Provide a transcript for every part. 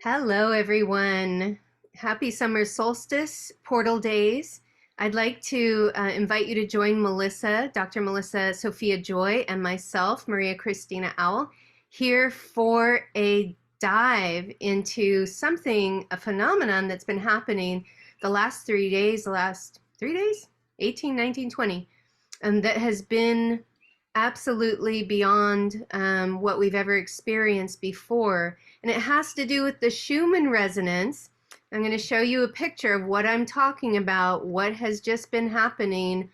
Hello, everyone. Happy summer solstice portal days. I'd like to invite you to join Melissa, Dr. Melissa Sophia Joy, and myself, Maria Christina Owl, here for a dive into a phenomenon that's been happening the last 3 days, 18, 19, 20, and that has been absolutely beyond what we've ever experienced before. And it has to do with the Schumann resonance. I'm going to show you a picture of what I'm talking about, what has just been happening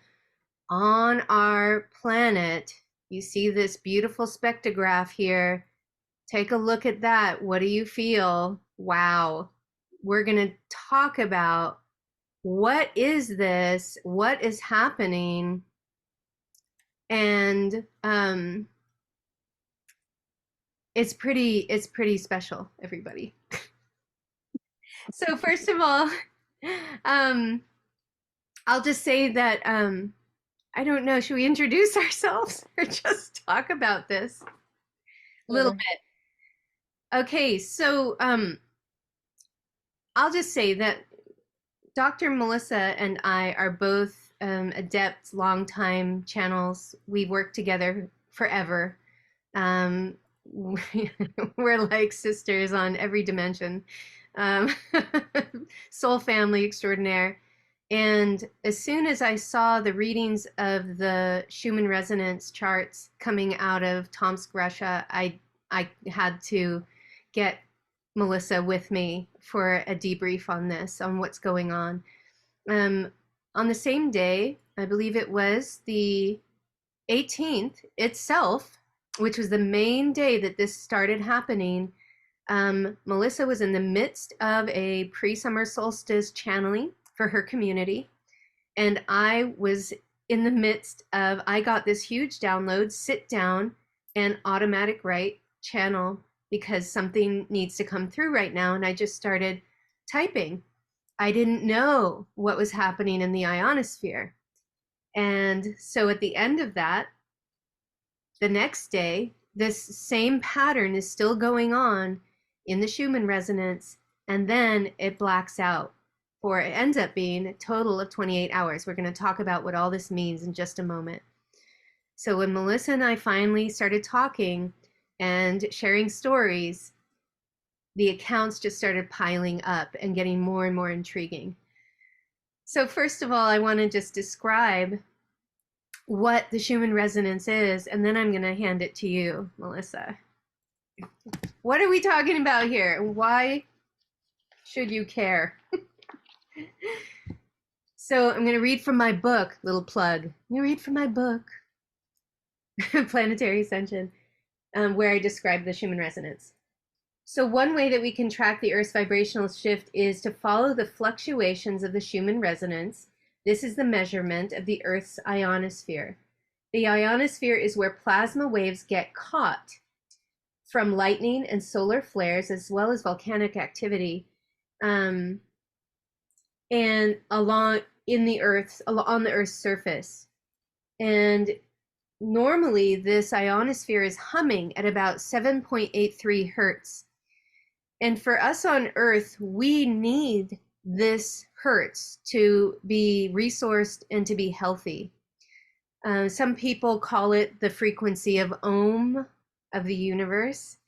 on our planet. You see this beautiful spectrograph here. Take a look at that. What do you feel? Wow. We're going to talk about what is this? What is happening? And it's pretty special, everybody. So first of all, I'll just say that I don't know, should we introduce ourselves or just talk about this a little Sure. bit? Okay, so I'll just say that Dr. Melissa and I are both adept, longtime channels. We've worked together forever. Um, we're like sisters on every dimension. Um, Soul family extraordinaire. And as soon as I saw the readings of the Schumann resonance charts coming out of Tomsk, Russia, I had to get Melissa with me for a debrief on this, on what's going on. On the same day, I believe it was the 18th itself, which was the main day that this started happening. Melissa was in the midst of a pre-summer solstice channeling for her community, and I was in the midst of, I got this huge download, sit down and automatic write channel because something needs to come through right now, and I just started typing. I didn't know what was happening in the ionosphere. And so at the end of that, the next day, this same pattern is still going on in the Schumann resonance, and then it blacks out, or it ends up being a total of 28 hours. We're going to talk about what all this means in just a moment. So when Melissa and I finally started talking and sharing stories, the accounts just started piling up and getting more and more intriguing. So first of all, I want to just describe what the Schumann resonance is, and then I'm going to hand it to you, Melissa. What are we talking about here? Why should you care? So I'm going to read from my book, little plug. I'm going to read from my book, Planetary Ascension, where I describe the Schumann resonance. So one way that we can track the Earth's vibrational shift is to follow the fluctuations of the Schumann resonance. This is the measurement of the Earth's ionosphere. The ionosphere is where plasma waves get caught from lightning and solar flares, as well as volcanic activity, and on the Earth's surface. And normally, this ionosphere is humming at about 7.83 hertz. And for us on Earth, we need this hertz to be resourced and to be healthy. Some people call it the frequency of Om, of the universe.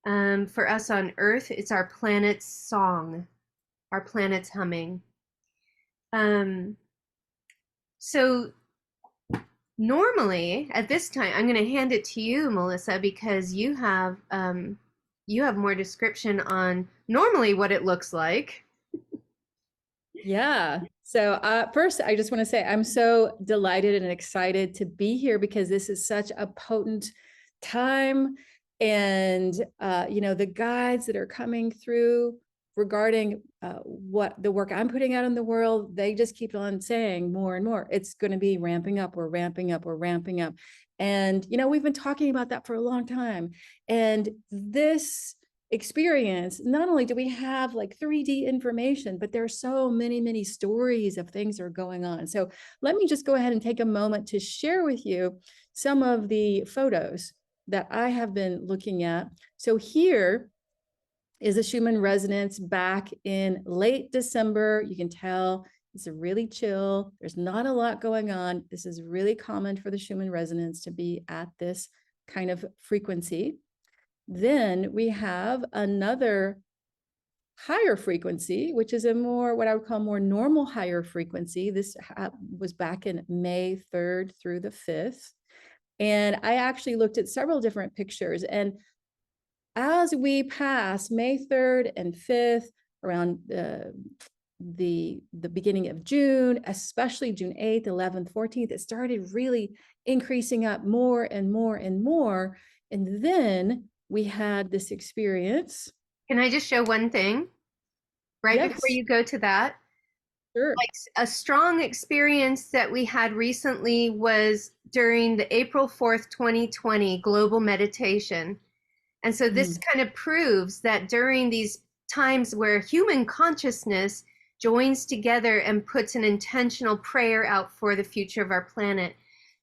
For us on Earth, it's our planet's song, our planet's humming. So normally at this time, I'm going to hand it to you, Melissa, because you have more description on normally what it looks like. Yeah. So first, I just want to say I'm so delighted and excited to be here because this is such a potent time. And, the guides that are coming through regarding what the work I'm putting out in the world, they just keep on saying more and more. It's going to be ramping up. We're ramping up. We're ramping up. And, we've been talking about that for a long time. And this experience, not only do we have like 3D information, but there are so many stories of things that are going on. So let me just go ahead and take a moment to share with you some of the photos that I have been looking at. So here is a Schumann resonance back in late December. You can tell it's really chill. There's not a lot going on. This is really common for the Schumann resonance to be at this kind of frequency. Then we have another higher frequency, which is a more, what I would call more normal higher frequency. This was back in May 3rd through the 5th. And I actually looked at several different pictures. And as we pass May 3rd and 5th, around the beginning of June, especially June 8th, 11th, 14th, it started really increasing up more and more and more. And then we had this experience. Can I just show one thing right before Yes, you go to that? sure. Like a strong experience that we had recently was during the April 4th, 2020 global meditation. And so this Mhm. kind of proves that during these times where human consciousness joins together and puts an intentional prayer out for the future of our planet,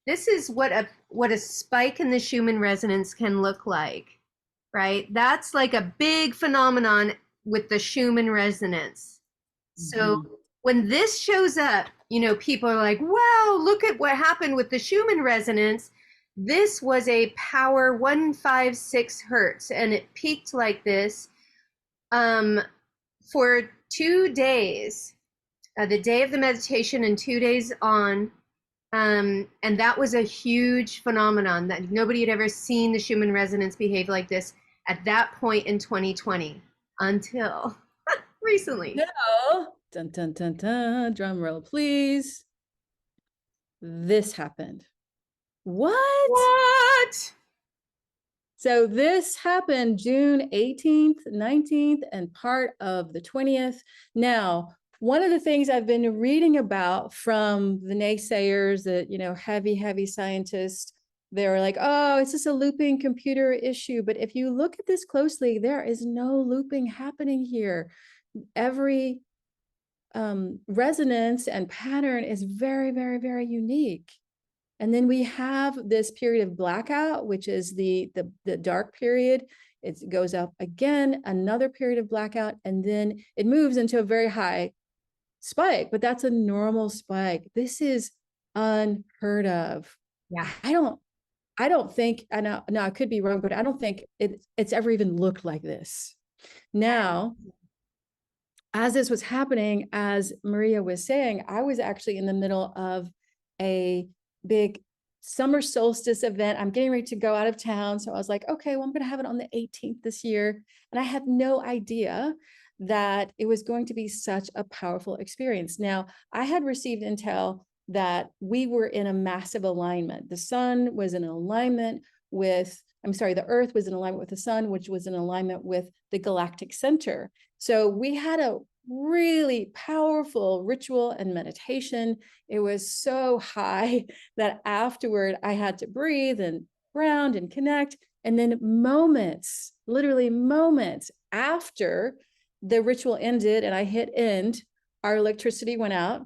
this is what a spike in the Schumann resonance can look like, right? That's like a big phenomenon with the Schumann resonance. So Mhm. when this shows up, people are like, wow, look at what happened with the Schumann resonance. This was a power 156 hertz, and it peaked like this um, for 2 days, the day of the meditation and 2 days on. And that was a huge phenomenon that nobody had ever seen the Schumann resonance behave like this at that point in 2020 until recently. No. Dun, dun, dun, dun. Drum roll, please. This happened. What? What? So this happened June 18th, 19th, and part of the 20th. Now, one of the things I've been reading about from the naysayers, that, heavy scientists, they're like, oh, it's just a looping computer issue. But if you look at this closely, there is no looping happening here. Every resonance and pattern is very, very, very unique. And then we have this period of blackout, which is the dark period. It goes up again, another period of blackout, and then it moves into a very high spike, but that's a normal spike. This is unheard of. Yeah. I don't think, I know, no, I could be wrong, but I don't think it's ever even looked like this. Now, as this was happening, as Maria was saying, I was actually in the middle of a big summer solstice event. I'm getting ready to go out of town. So I was like, okay, well, I'm going to have it on the 18th this year. And I had no idea that it was going to be such a powerful experience. Now, I had received intel that we were in a massive alignment. The sun was in alignment with, I'm sorry, the earth was in alignment with the sun, which was in alignment with the galactic center. So we had a really powerful ritual and meditation. It was so high that afterward I had to breathe and ground and connect. And then moments, literally moments after the ritual ended and I hit end, our electricity went out.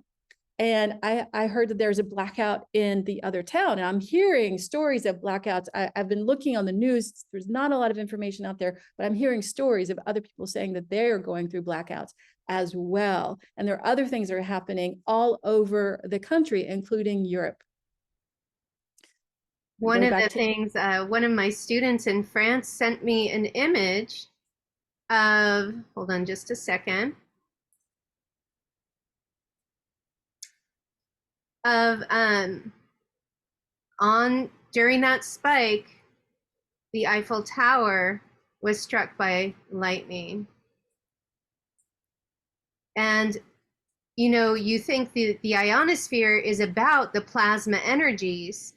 And I heard that there's a blackout in the other town. And I'm hearing stories of blackouts. I've been looking on the news. There's not a lot of information out there, but I'm hearing stories of other people saying that they're going through blackouts as well. And there are other things that are happening all over the country, including Europe. One Going of back the to, things, one of my students in France sent me an image of, hold on just a second, of on during that spike, the Eiffel Tower was struck by lightning. And you think the ionosphere is about the plasma energies,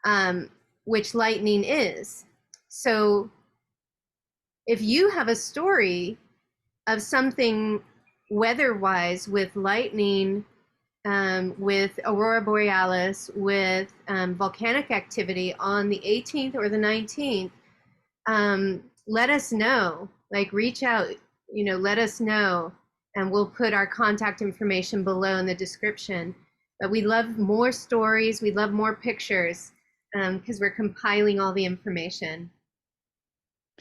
um, which lightning is. So if you have a story of something weather-wise with lightning, with aurora borealis, with volcanic activity on the 18th or the 19th, let us know. Like, reach out, let us know, and we'll put our contact information below in the description. But we love more stories. We love more pictures because we're compiling all the information.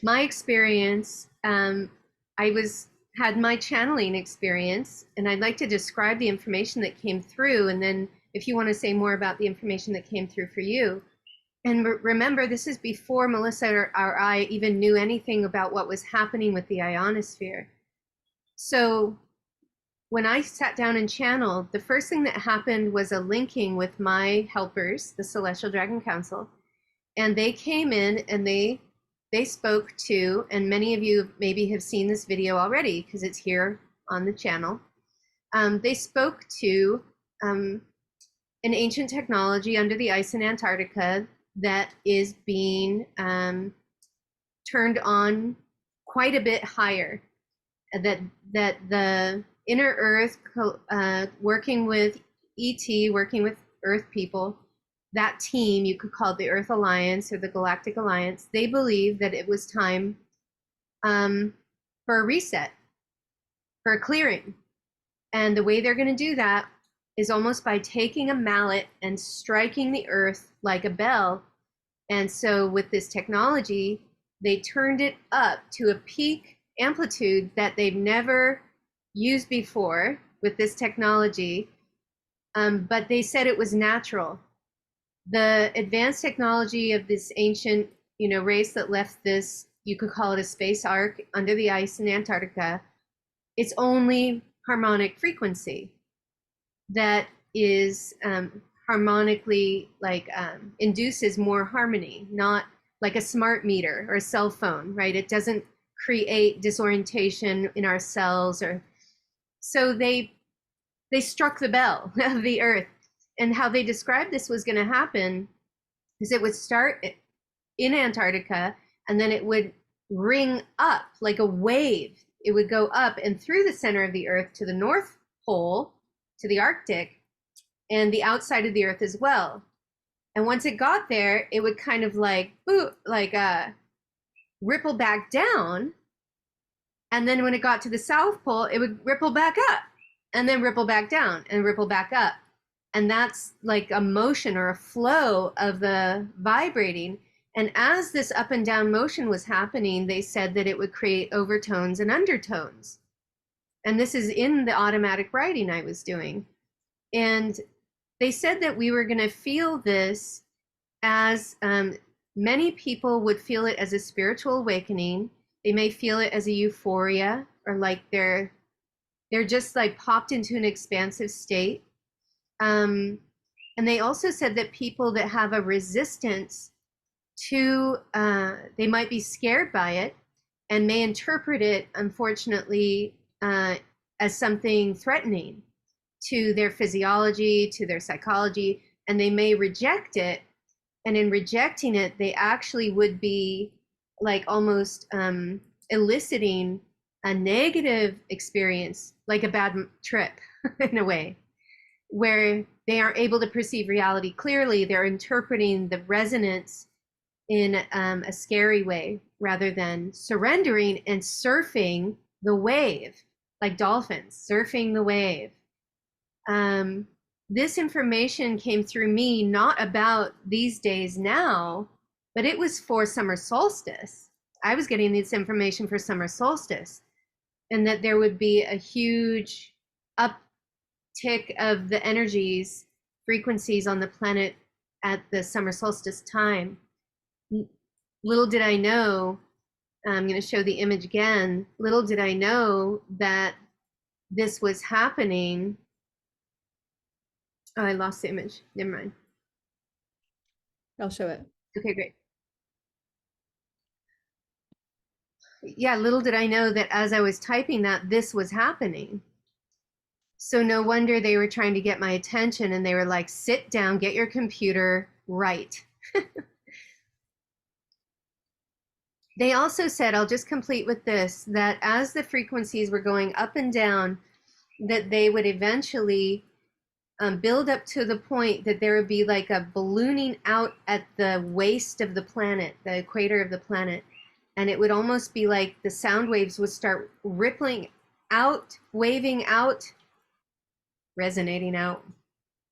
My experience, I was had my channeling experience, and I'd like to describe the information that came through, and then if you want to say more about the information that came through for you. And remember, this is before Melissa or I even knew anything about what was happening with the ionosphere. So when I sat down and channeled, the first thing that happened was a linking with my helpers, the Celestial Dragon Council, and they came in and they spoke to, and many of you maybe have seen this video already because it's here on the channel. They spoke to an ancient technology under the ice in Antarctica that is being turned on quite a bit higher. That the inner Earth, working with ET, working with Earth people, that team, you could call it the Earth Alliance or the Galactic Alliance, they believe that it was time for a reset, for a clearing. And the way they're going to do that is almost by taking a mallet and striking the earth like a bell. And so with this technology, they turned it up to a peak amplitude that they've never used before with this technology. But they said it was natural. The advanced technology of this ancient, race that left this, you could call it a space ark under the ice in Antarctica, it's only harmonic frequency that is harmonically induces more harmony, not like a smart meter or a cell phone, right? It doesn't create disorientation in our cells. Or so they struck the bell of the earth. And how they described this was going to happen is it would start in Antarctica, and then it would ring up like a wave. It would go up and through the center of the earth to the North Pole, to the Arctic, and the outside of the earth as well. And once it got there, it would kind of ripple back down. And then when it got to the South Pole, it would ripple back up and then ripple back down and ripple back up. And that's like a motion or a flow of the vibrating. And as this up and down motion was happening, they said that it would create overtones and undertones. And this is in the automatic writing I was doing. And they said that we were going to feel this as many people would feel it as a spiritual awakening. They may feel it as a euphoria, or like they're just like popped into an expansive state. And they also said that people that have a resistance to, they might be scared by it and may interpret it, unfortunately, as something threatening to their physiology, to their psychology, and they may reject it. And in rejecting it, they actually would be like almost eliciting a negative experience, like a bad trip in a way, where they aren't able to perceive reality clearly. They're interpreting the resonance in a scary way rather than surrendering and surfing the wave, like dolphins surfing the wave. This information came through me not about these days now, but it was for summer solstice. I was getting this information for summer solstice, and that there would be a huge uptick of the energies, frequencies on the planet at the summer solstice time. Little did I know, I'm going to show the image again. Little did I know that this was happening. Oh, I lost the image. Never mind. I'll show it. Okay, great. Yeah, little did I know that as I was typing that, this was happening. So no wonder they were trying to get my attention, and they were like, sit down, get your computer right. They also said, I'll just complete with this, that as the frequencies were going up and down, that they would eventually build up to the point that there would be like a ballooning out at the waist of the planet, the equator of the planet. And it would almost be like the sound waves would start rippling out, waving out, resonating out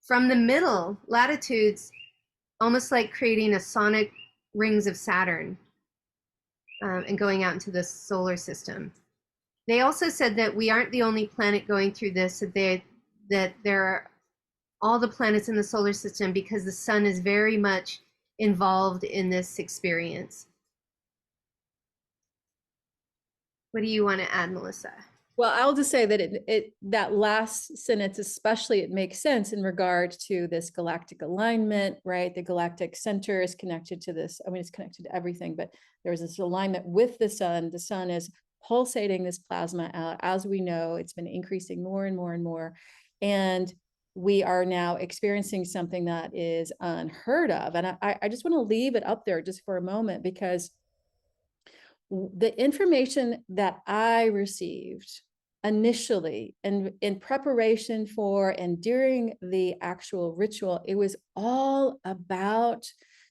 from the middle latitudes, almost like creating a sonic rings of Saturn. and going out into the solar system. They also said that we aren't the only planet going through this, that there are all the planets in the solar system because the sun is very much involved in this experience. What do you want to add, Melissa? Well, I'll just say that that last sentence, especially, it makes sense in regard to this galactic alignment, right? The galactic center is connected to this. I mean, it's connected to everything, but there's this alignment with the sun. The sun is pulsating this plasma out. As we know, it's been increasing more and more and more. And we are now experiencing something that is unheard of. And I just want to leave it up there just for a moment, because the information that I received initially and in preparation for and during the actual ritual, it was all about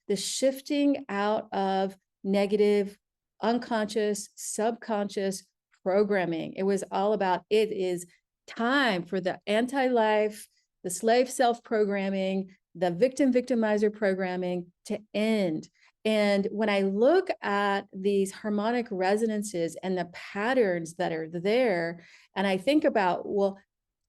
the shifting out of negative, unconscious, subconscious programming. It was all about, it is time for the anti-life, the slave self programming, the victim victimizer programming to end. And when I look at these harmonic resonances and the patterns that are there, and I think about, well,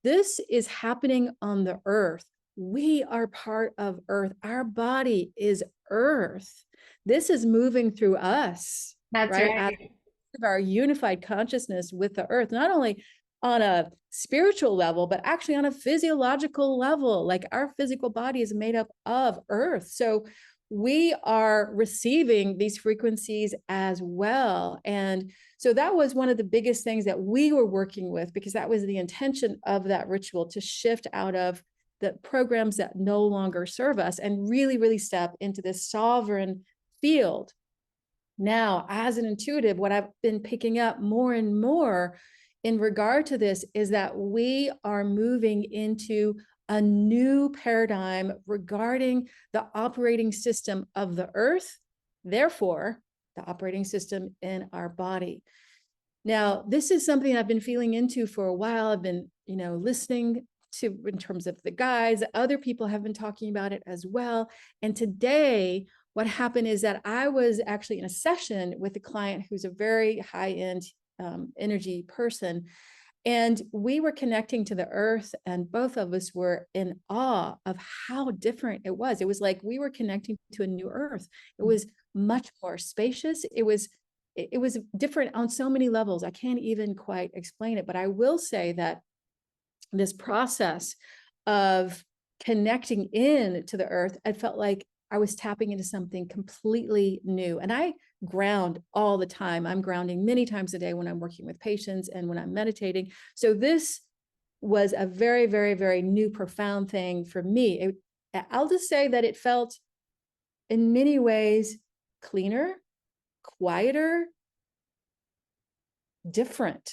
this is happening on the earth. We are part of earth. Our body is earth. This is moving through us. That's right? right. As our unified consciousness with the earth, not only on a spiritual level, but actually on a physiological level. Like, our physical body is made up of earth. So we are receiving these frequencies as well. And so that was one of the biggest things that we were working with, because that was the intention of that ritual, to shift out of the programs that no longer serve us and really, really step into this sovereign field. Now, as an intuitive, what I've been picking up more and more in regard to this is that we are moving into a new paradigm regarding the operating system of the earth, therefore, the operating system in our body. Now, this is something I've been feeling into for a while. I've been, listening to, in terms of the guides, other people have been talking about it as well. And today, what happened is that I was actually in a session with a client who's a very high-end energy person. And we were connecting to the earth, and both of us were in awe of how different it was. It was like we were connecting to a new earth. It was much more spacious. It was different on so many levels. I can't even quite explain it, but I will say that this process of connecting in to the earth, I felt like I was tapping into something completely new. And I ground all the time. I'm grounding many times a day when I'm working with patients and when I'm meditating. So this was a very, very, very new, profound thing for me. I'll just say that it felt in many ways cleaner, quieter, different.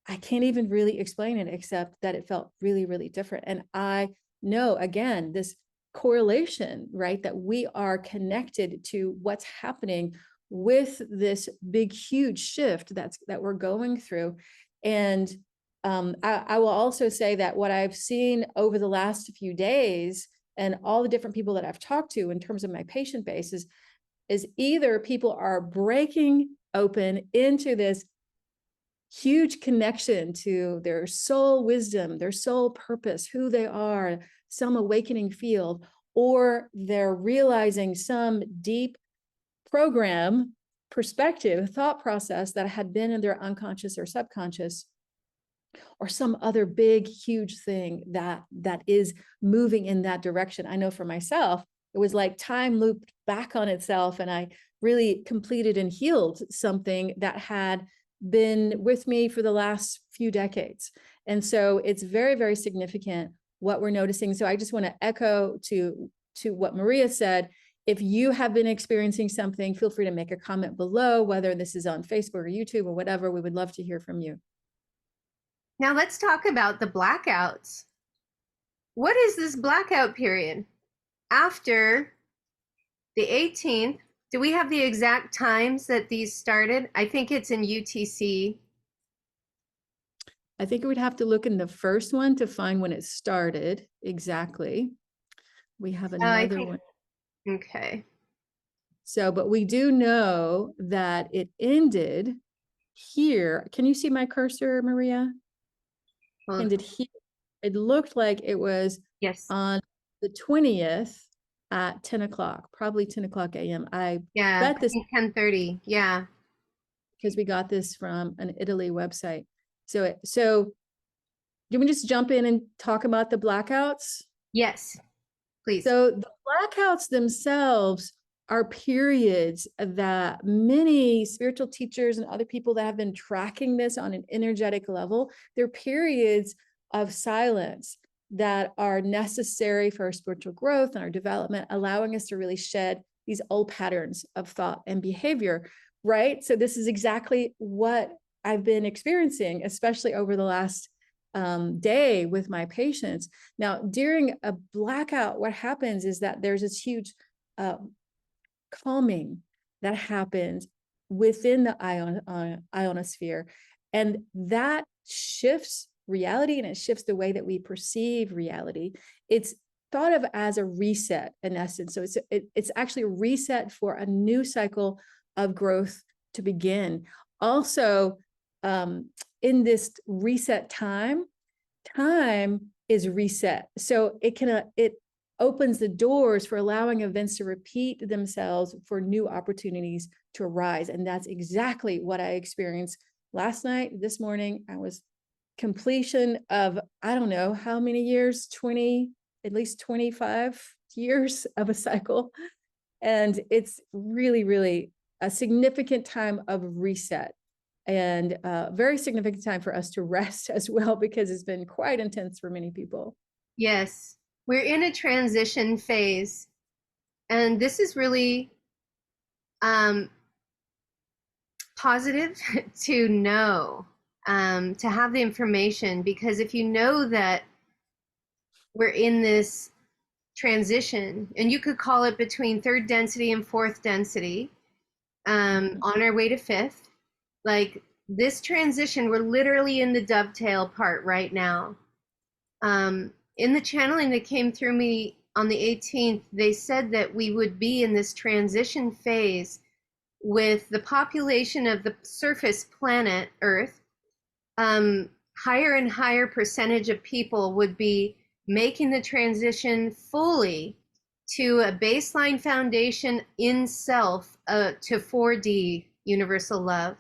I can't even really explain it, except that it felt really, really different. And I know, again, this correlation, right, that we are connected to what's happening with this big, huge shift that we're going through. And I will also say that what I've seen over the last few days, and all the different people that I've talked to in terms of my patient base, is either people are breaking open into this huge connection to their soul wisdom, their soul purpose, who they are, some awakening field, or they're realizing some deep program, perspective, thought process that had been in their unconscious or subconscious, or some other big, huge thing that is moving in that direction. I know for myself, it was like time looped back on itself, and I really completed and healed something that had been with me for the last few decades. And so it's very, very significant what we're noticing. So I just want to echo to what Maria said. If you have been experiencing something, feel free to make a comment below, whether this is on Facebook or YouTube or whatever. We would love to hear from you. Now let's talk about the blackouts. What is this blackout period? After the 18th, do we have the exact times that these started? I think it's in UTC. I think we'd have to look in the first one to find when it started exactly. We have another one. Okay. So, but we do know that it ended here. Can you see my cursor, Maria? Well, Ended here. It looked like it was yes. on the 20th at 10 o'clock, probably 10 o'clock a.m. I Yeah, bet I this think 10:30. Yeah. because we got this from an Italy website. So do we just jump in and talk about the blackouts? Yes, please. So the blackouts themselves are periods that many spiritual teachers and other people that have been tracking this on an energetic level, they're periods of silence that are necessary for our spiritual growth and our development, allowing us to really shed these old patterns of thought and behavior, right? So this is exactly what I've been experiencing, especially over the last day with my patients. Now, during a blackout, what happens is that there's this huge uh, calming that happens within the ionosphere, and that shifts reality and it shifts the way that we perceive reality. It's thought of as a reset in essence. So it's actually a reset for a new cycle of growth to begin. Also, in this reset time is reset. So it opens the doors for allowing events to repeat themselves for new opportunities to arise. And that's exactly what I experienced last night. This morning, I was completion of, I don't know how many years, 20, at least 25 years of a cycle. And it's really, really a significant time of reset and very significant time for us to rest as well, because it's been quite intense for many people. Yes. We're in a transition phase, and this is really um, positive to know, to have the information, because if you know that we're in this transition, and you could call it between third density and fourth density, on our way to fifth, like this transition, we're literally in the dovetail part right now. In the channeling that came through me on the 18th, they said that we would be in this transition phase with the population of the surface planet Earth. Higher and higher percentage of people would be making the transition fully to a baseline foundation in self, to 4D universal love.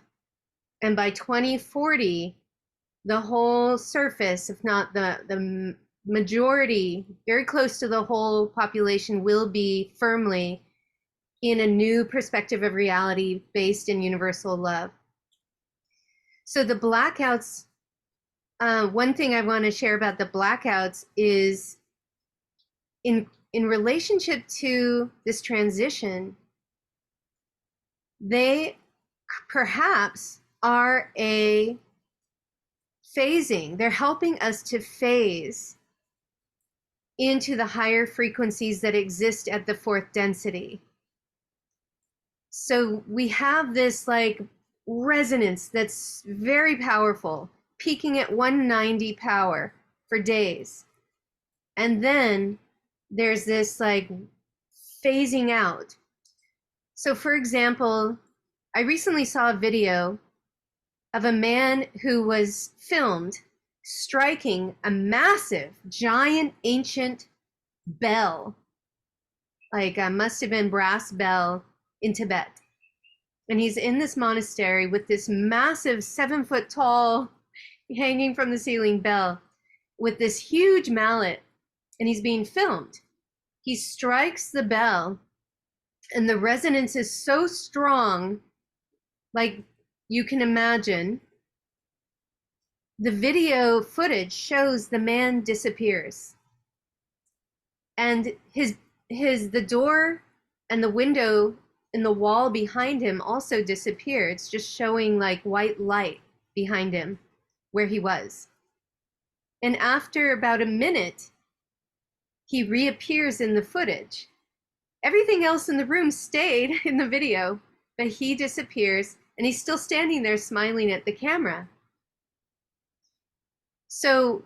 And by 2040, the whole surface, if not the majority, very close to the whole population, will be firmly in a new perspective of reality based in universal love. So the blackouts, one thing I want to share about the blackouts is in relationship to this transition, they perhaps are a phasing. They're helping us to phase into the higher frequencies that exist at the fourth density. So we have this like resonance that's very powerful, peaking at 190 power for days. And then there's this like phasing out. So, for example, I recently saw a video of a man who was filmed striking a massive, giant, ancient bell, like a must have been brass bell in Tibet. And he's in this monastery with this massive 7 foot tall, hanging from the ceiling bell with this huge mallet, and he's being filmed. He strikes the bell, and the resonance is so strong, like you can imagine. The video footage shows the man disappears, and the door and the window in the wall behind him also disappear. It's just showing like white light behind him where he was. And after about a minute, he reappears in the footage. Everything else in the room stayed in the video, but he disappears, and he's still standing there smiling at the camera. So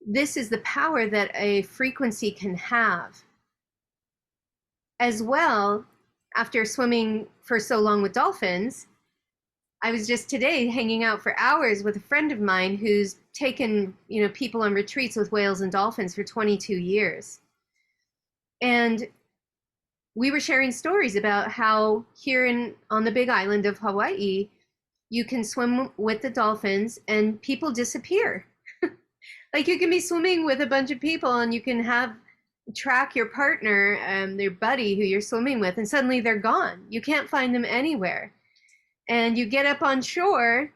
this is the power that a frequency can have. As well, after swimming for so long with dolphins, I was just today hanging out for hours with a friend of mine who's taken, people on retreats with whales and dolphins for 22 years. And we were sharing stories about how here on the big island of Hawaii, you can swim with the dolphins and people disappear. Like you can be swimming with a bunch of people and you can track your partner, their buddy who you're swimming with, and suddenly they're gone. You can't find them anywhere. And you get up on shore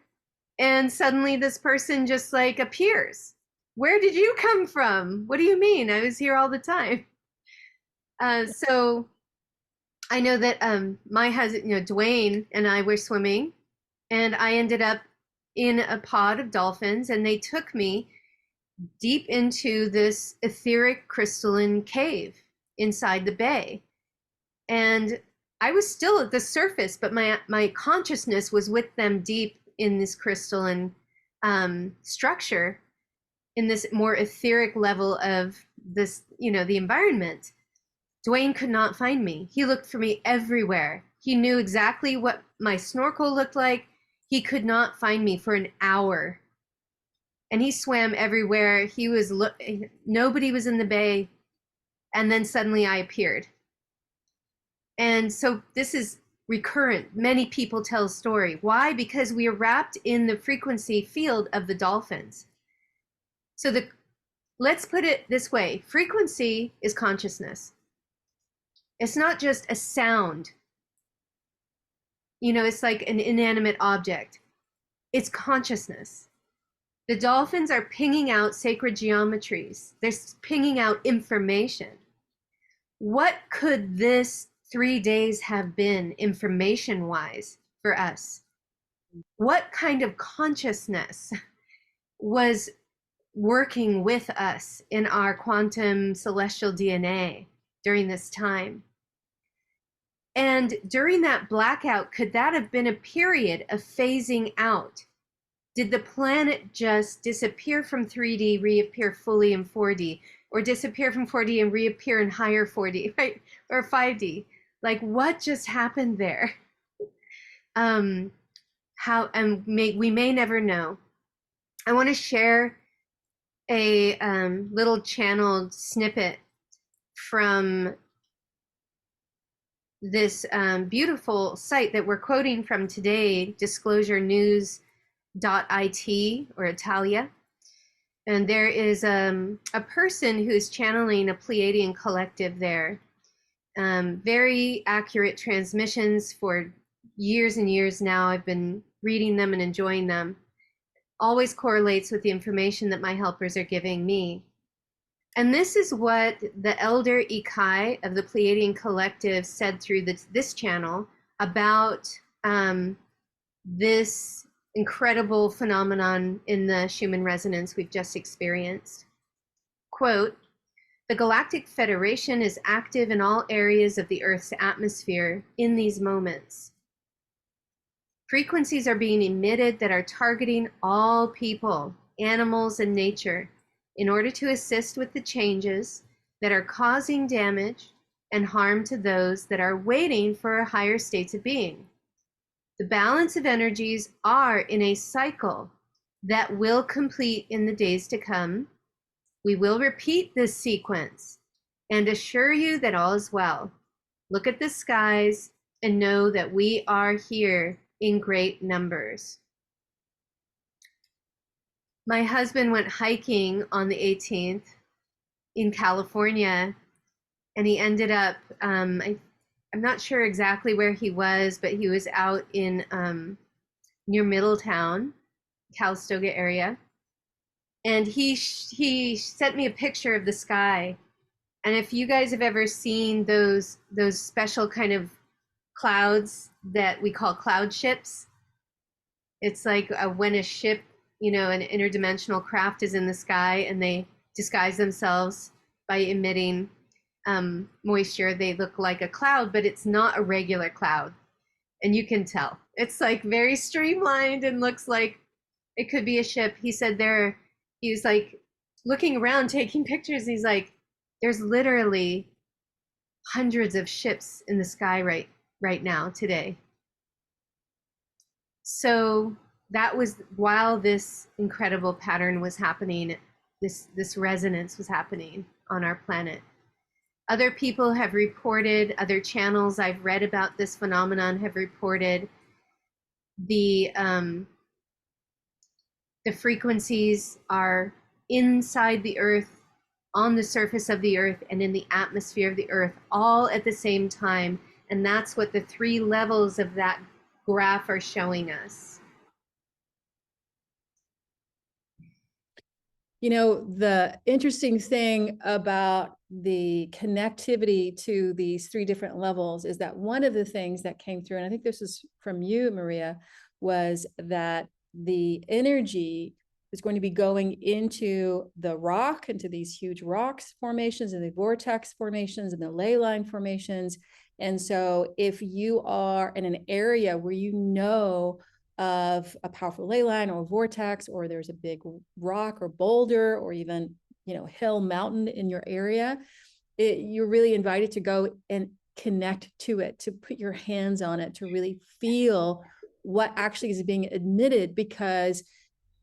and suddenly this person just like appears. Where did you come from? What do you mean? I was here all the time. So I know that my husband, Dwayne and I were swimming, and I ended up in a pod of dolphins, and they took me deep into this etheric crystalline cave inside the bay. And I was still at the surface, but my consciousness was with them deep in this crystalline structure, in this more etheric level of this, the environment. Dwayne could not find me. He looked for me everywhere. He knew exactly what my snorkel looked like. He could not find me for an hour. And he swam everywhere. Nobody was in the bay. And then suddenly I appeared. And so this is recurrent. Many people tell a story. Why? Because we are wrapped in the frequency field of the dolphins. So let's put it this way. Frequency is consciousness. It's not just a sound. It's like an inanimate object. It's consciousness. The dolphins are pinging out sacred geometries. They're pinging out information. What could this 3 days have been information-wise for us? What kind of consciousness was working with us in our quantum celestial DNA during this time? And during that blackout, could that have been a period of phasing out? Did the planet just disappear from 3D, reappear fully in 4D, or disappear from 4D and reappear in higher 4D, right? Or 5D? Like what just happened there? We may never know. I want to share a little channeled snippet from this beautiful site that we're quoting from today, Disclosure News.it or Italia. And there is a person who's channeling a Pleiadian collective there. Very accurate transmissions for years and years now. I've been reading them and enjoying them. Always correlates with the information that my helpers are giving me. And this is what the elder Ikai of the Pleiadian collective said through this channel about this incredible phenomenon in the Schumann Resonance we've just experienced. Quote, "The Galactic Federation is active in all areas of the Earth's atmosphere in these moments. Frequencies are being emitted that are targeting all people, animals, and nature in order to assist with the changes that are causing damage and harm to those that are waiting for higher states of being. The balance of energies are in a cycle that will complete in the days to come. We will repeat this sequence and assure you that all is well. Look at the skies and know that we are here in great numbers." My husband went hiking on the 18th in California, and he ended up, I'm not sure exactly where he was, but he was out in near Middletown, Calistoga area. And he sent me a picture of the sky. And if you guys have ever seen those special kind of clouds that we call cloud ships, it's like when a ship, an interdimensional craft is in the sky and they disguise themselves by emitting moisture, they look like a cloud, but it's not a regular cloud. And you can tell. It's like very streamlined and looks like it could be a ship. He said he was like looking around, taking pictures. He's like, there's literally hundreds of ships in the sky right now, today. So that was while this incredible pattern was happening, this resonance was happening on our planet. Other people have reported, other channels I've read about this phenomenon have reported the um, the frequencies are inside the earth, on the surface of the earth, and in the atmosphere of the earth, all at the same time. And that's what the three levels of that graph are showing us. You know, the interesting thing about the connectivity to these three different levels is that one of the things that came through, and I think this is from you, Maria, was that the energy is going to be going into the rock, into these huge rocks formations and the vortex formations and the ley line formations. And so if you are in an area where you know of a powerful ley line or vortex, or there's a big rock or boulder or even, you know, hill, mountain in your area, you're really invited to go and connect to it, to put your hands on it, to really feel what actually is being admitted, because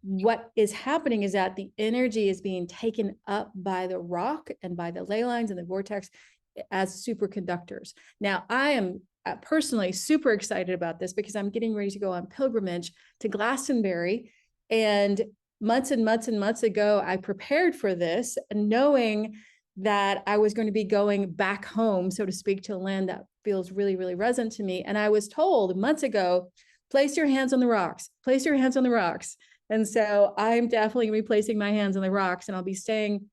what is happening is that the energy is being taken up by the rock and by the ley lines and the vortex as superconductors. Now, I am personally super excited about this because I'm getting ready to go on pilgrimage to Glastonbury. And months and months and months ago, I prepared for this, knowing that I was going to be going back home, so to speak, to a land that feels really, really resonant to me. And I was told months ago, place your hands on the rocks, place your hands on the rocks. And so I'm definitely going to be placing my hands on the rocks, and I'll be staying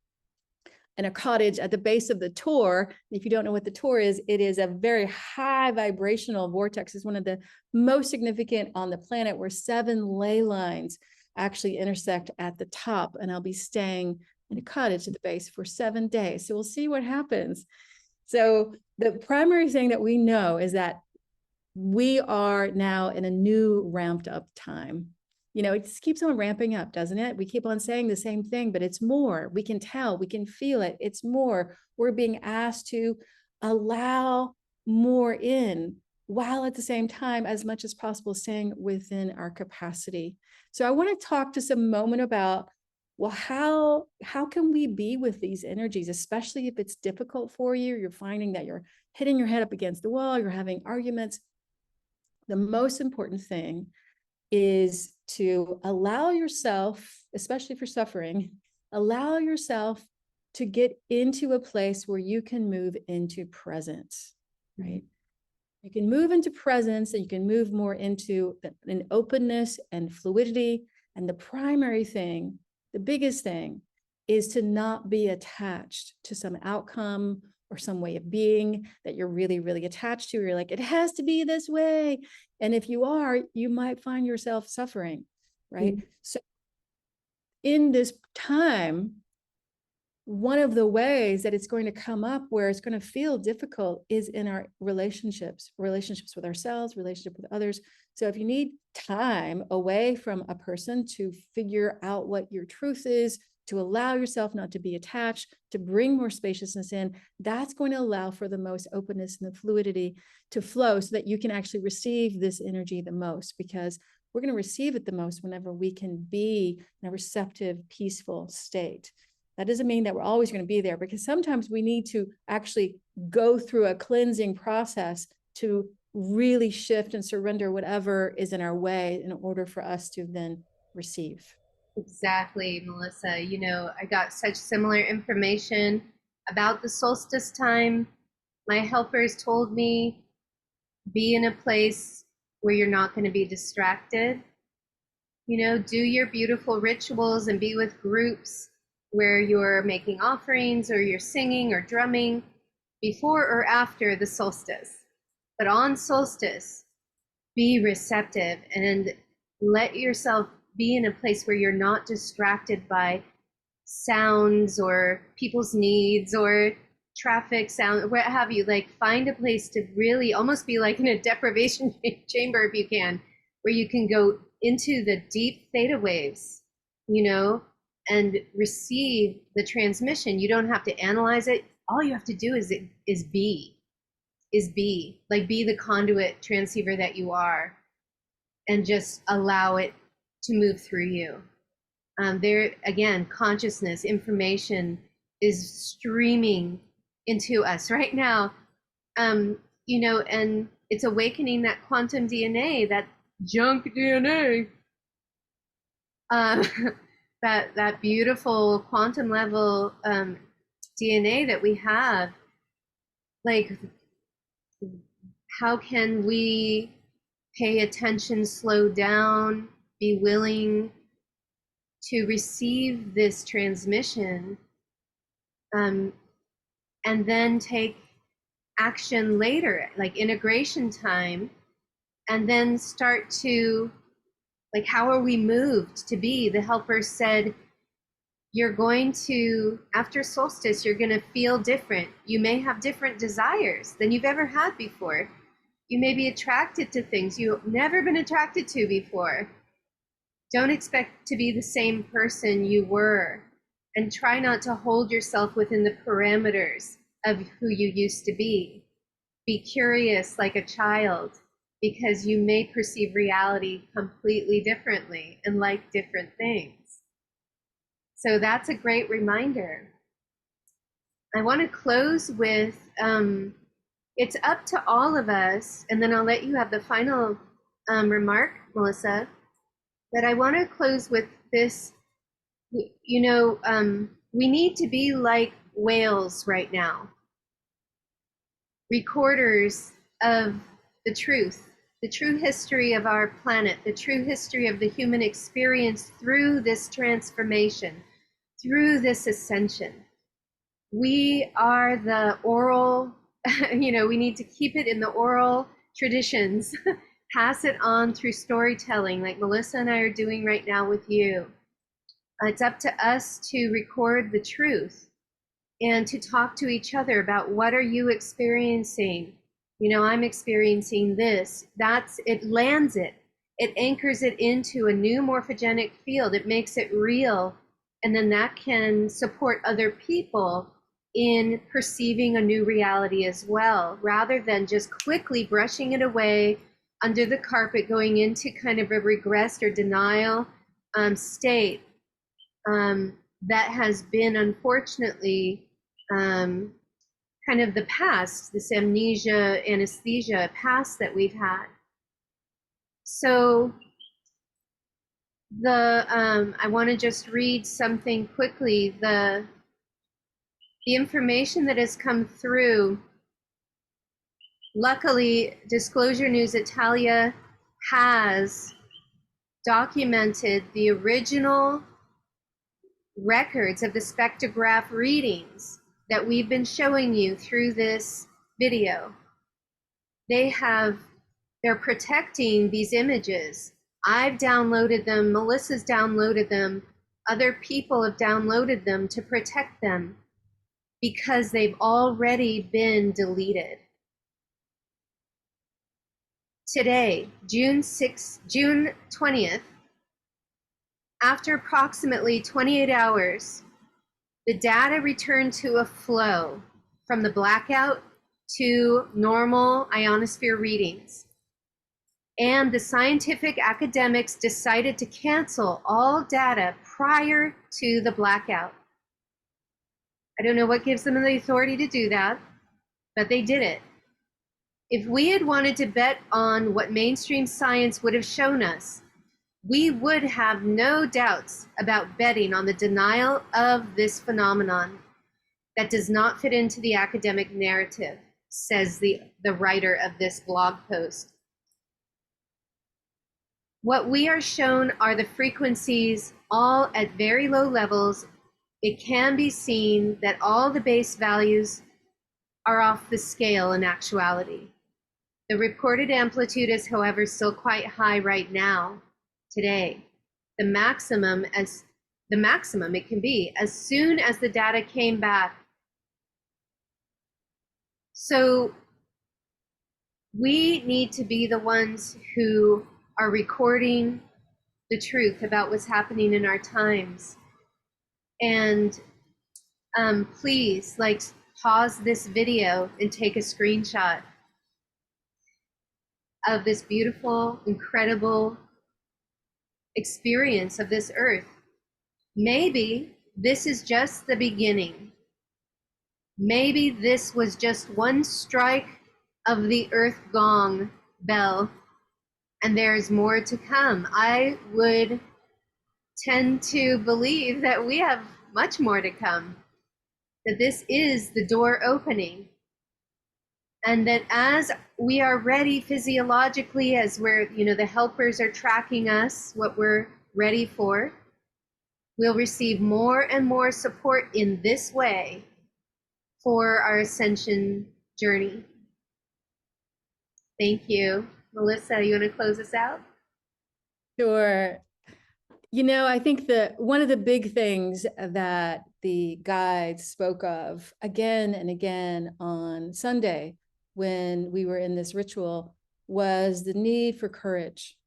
in a cottage at the base of the Tor. If you don't know what the Tor is, it is a very high vibrational vortex. It's one of the most significant on the planet, where 7 ley lines actually intersect at the top. And I'll be staying in a cottage at the base for 7 days. So we'll see what happens. So the primary thing that we know is that we are now in a new ramped up time. You know, it just keeps on ramping up, doesn't it? We keep on saying the same thing, but it's more. We can tell, we can feel it. It's more. We're being asked to allow more in, while at the same time, as much as possible, staying within our capacity. So I want to talk just a moment about, well, how can we be with these energies, especially if it's difficult for you? You're finding that you're hitting your head up against the wall, you're having arguments. The most important thing is to allow yourself, especially for suffering, allow yourself to get into a place where you can move into presence, right? You can move into presence, and you can move more into an openness and fluidity. And the primary thing, the biggest thing, is to not be attached to some outcome or some way of being that you're really, really attached to. You're like, it has to be this way. And if you are, you might find yourself suffering, right? Mm-hmm. So in this time, one of the ways that it's going to come up where it's going to feel difficult is in our relationships with ourselves, relationship with others. So if you need time away from a person to figure out what your truth is, to allow yourself not to be attached, to bring more spaciousness in, that's going to allow for the most openness and the fluidity to flow, so that you can actually receive this energy the most, because we're going to receive it the most whenever we can be in a receptive, peaceful state. That doesn't mean that we're always going to be there, because sometimes we need to actually go through a cleansing process to really shift and surrender whatever is in our way in order for us to then receive. Exactly, Melissa. You know, I got such similar information about the solstice time. My helpers told me, be in a place where you're not going to be distracted. You know, do your beautiful rituals and be with groups where you're making offerings or you're singing or drumming before or after the solstice. But on solstice, be receptive and let yourself be in a place where you're not distracted by sounds or people's needs or traffic sound, what have you. Like, find a place to really almost be like in a deprivation chamber, if you can, where you can go into the deep theta waves, you know, and receive the transmission. You don't have to analyze it. All you have to do is be is be, like be the conduit transceiver that you are, and just allow it to move through you. There again, consciousness, information is streaming into us right now. You know, and it's awakening that quantum DNA, that junk DNA, um, that beautiful quantum level DNA that we have. Like, how can we pay attention, slow down, be willing to receive this transmission, and then take action later, like integration time, and then start to, like, how are we moved to be? The helper said, you're going to, after solstice, you're going to feel different. You may have different desires than you've ever had before. You may be attracted to things you've never been attracted to before. Don't expect to be the same person you were, and try not to hold yourself within the parameters of who you used to be. Be curious like a child, because you may perceive reality completely differently and like different things. So that's a great reminder. I want to close with, it's up to all of us, and then I'll let you have the final remark, Melissa, but I want to close with this. You know, we need to be like whales right now, recorders of the true history of our planet, the true history of the human experience through this transformation, through this ascension. We are the oral, you know, we need to keep it in the oral traditions, pass it on through storytelling, like Melissa and I are doing right now with you. It's up to us to record the truth and to talk to each other about, what are you experiencing? You know, I'm experiencing this. It lands it. It anchors it into a new morphogenic field. It makes it real. And then that can support other people in perceiving a new reality as well, rather than just quickly brushing it away under the carpet, going into kind of a regressed or denial state that has been, unfortunately, kind of the past, this amnesia, anesthesia past that we've had. So I want to just read something quickly. The information that has come through, luckily, Disclosure News Italia has documented the original records of the spectrograph readings that we've been showing you through this video. They're protecting these images. I've downloaded them, Melissa's downloaded them, other people have downloaded them to protect them, because they've already been deleted. Today, June 20th, after approximately 28 hours, the data returned to a flow from the blackout to normal ionosphere readings. And the scientific academics decided to cancel all data prior to the blackout. I don't know what gives them the authority to do that, but they did it. If we had wanted to bet on what mainstream science would have shown us, we would have no doubts about betting on the denial of this phenomenon that does not fit into the academic narrative, says the writer of this blog post. What we are shown are the frequencies, all at very low levels. It can be seen that all the base values are off the scale in actuality. The reported amplitude is, however, still quite high right now, today. The maximum it can be as soon as the data came back. So we need to be the ones who are recording the truth about what's happening in our times. And please, like, pause this video and take a screenshot of this beautiful, incredible experience of this earth. Maybe this is just the beginning. Maybe this was just one strike of the earth gong bell, and there's more to come. I would tend to believe that we have much more to come, that this is the door opening, and that as we are ready physiologically, as we're, the helpers are tracking us, what we're ready for, we'll receive more and more support in this way for our ascension journey. Thank you. Melissa, you want to close us out? Sure. I think that one of the big things that the guides spoke of again and again on Sunday when we were in this ritual was the need for courage,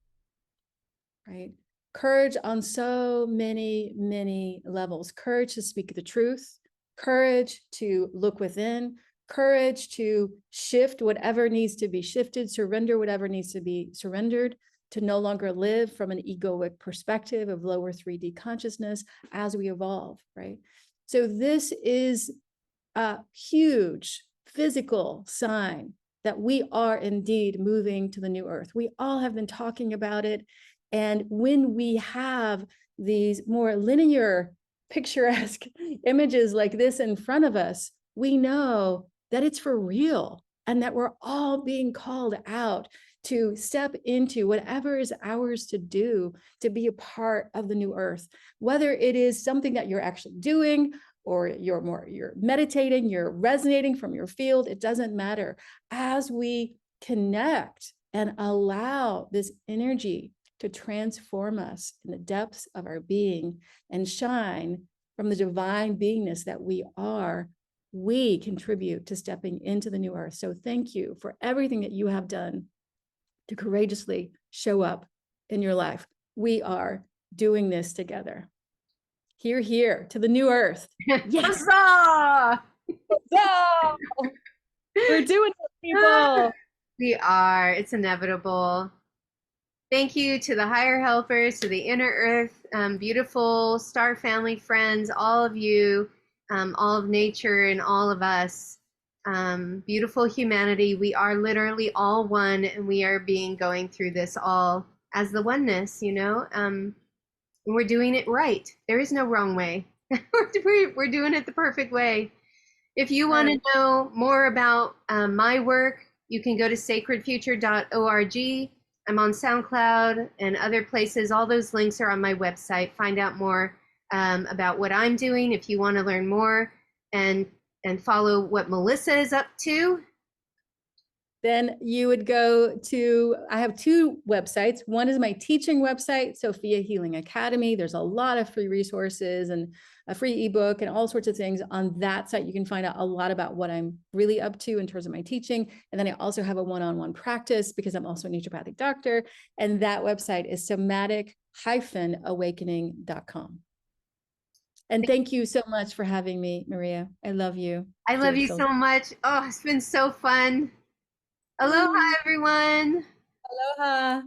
right? Courage on so many, many levels. Courage to speak the truth, courage to look within, courage to shift whatever needs to be shifted, surrender whatever needs to be surrendered, to no longer live from an egoic perspective of lower 3D consciousness as we evolve, right? So this is a huge physical sign that we are indeed moving to the new earth. We all have been talking about it. And when we have these more linear, picturesque images like this in front of us, we know that it's for real and that we're all being called out to step into whatever is ours to do to be a part of the new earth, whether it is something that you're actually doing or you're meditating, you're resonating from your field, it doesn't matter. As we connect and allow this energy to transform us in the depths of our being and shine from the divine beingness that we are, we contribute to stepping into the new earth. So thank you for everything that you have done to courageously show up in your life. We are doing this together. Here, here to the new earth. Yes. Huzzah! Huzzah! We're doing it, people. We are. It's inevitable. Thank you to the higher helpers, to the inner earth, beautiful star family friends, all of you, all of nature and all of us. Beautiful humanity. We are literally all one, and we are going through this all as the oneness, and we're doing it right. There is no wrong way. We're doing it the perfect way. If you want to know more about my work, you can go to sacredfuture.org. I'm on SoundCloud and other places. All those links are on my website. Find out more about what I'm doing if you want to learn more and follow what Melissa is up to. Then you would go to, I have two websites. One is my teaching website, Sophia Healing Academy. There's a lot of free resources and a free ebook and all sorts of things on that site. You can find out a lot about what I'm really up to in terms of my teaching. And then I also have a one-on-one practice because I'm also a naturopathic doctor. And that website is somatic-awakening.com. And thank you so much for having me, Maria. I love you. I love you so much. Oh, it's been so fun. Aloha, everyone. Aloha.